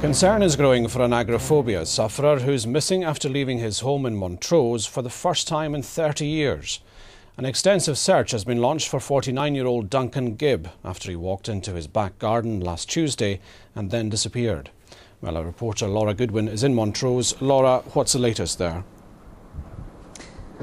Concern is growing for an agoraphobia sufferer who's missing after leaving his home in Montrose for the first time in 30 years. An extensive search has been launched for 49-year-old Duncan Gibb after he walked into his back garden last Tuesday and then disappeared. Well, our reporter Laura Goodwin is in Montrose. Laura, what's the latest there?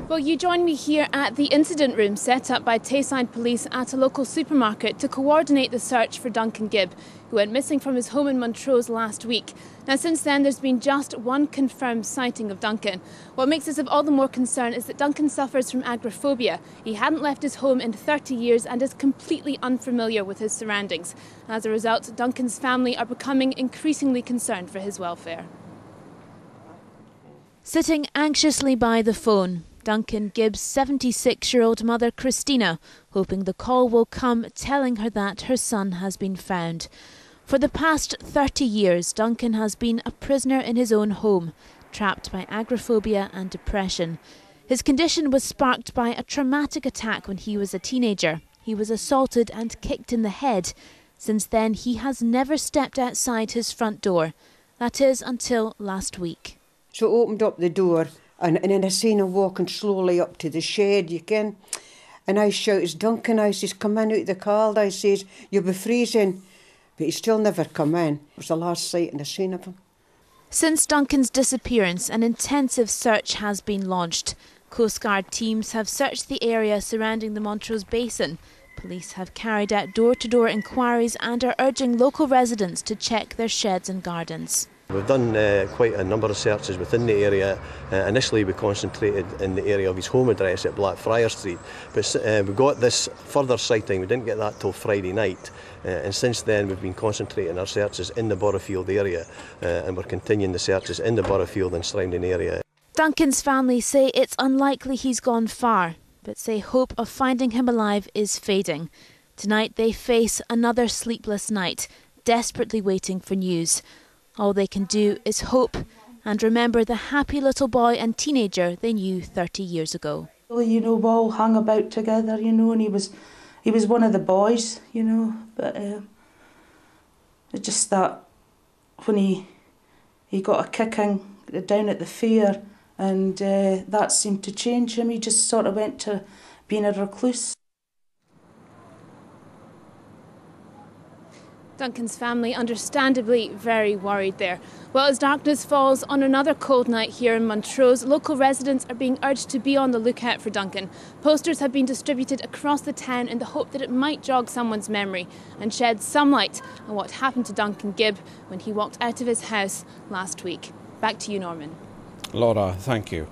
Well, you join me here at the incident room set up by Tayside Police at a local supermarket to coordinate the search for Duncan Gibb, who went missing from his home in Montrose last week. Now, since then, there's been just one confirmed sighting of Duncan. What makes us of all the more concern is that Duncan suffers from agoraphobia. He hadn't left his home in 30 years and is completely unfamiliar with his surroundings. As a result, Duncan's family are becoming increasingly concerned for his welfare. Sitting anxiously by the phone, Duncan Gibb's 76-year-old mother Christina, hoping the call will come telling her that her son has been found. For the past 30 years, Duncan has been a prisoner in his own home, trapped by agoraphobia and depression. His condition was sparked by a traumatic attack when he was a teenager. He was assaulted and kicked in the head. Since then, he has never stepped outside his front door. That is, until last week. So I opened up the door. And then I seen him walking slowly up to the shed, you can. And I shouted, Duncan, I says, come in out the cold. I says, you'll be freezing. But he still never come in. It was the last sighting I seen of him. Since Duncan's disappearance, an intensive search has been launched. Coastguard teams have searched the area surrounding the Montrose Basin. Police have carried out door-to-door inquiries and are urging local residents to check their sheds and gardens. We've done quite a number of searches within the area. Initially we concentrated in the area of his home address at Blackfriars Street, but we got this further sighting. We didn't get that till Friday night, and since then we've been concentrating our searches in the Burrowfield area, and we're continuing the searches in the Burrowfield and surrounding area. Duncan's family say it's unlikely he's gone far, but say hope of finding him alive is fading. Tonight they face another sleepless night, desperately waiting for news. All they can do is hope and remember the happy little boy and teenager they knew 30 years ago. You know, we all hung about together, you know, and he was one of the boys, you know, but it's just that when he got a kicking down at the fair, and that seemed to change him. He just sort of went to being a recluse. Duncan's family understandably very worried there. Well, as darkness falls on another cold night here in Montrose, local residents are being urged to be on the lookout for Duncan. Posters have been distributed across the town in the hope that it might jog someone's memory and shed some light on what happened to Duncan Gibb when he walked out of his house last week. Back to you, Norman. Laura, thank you.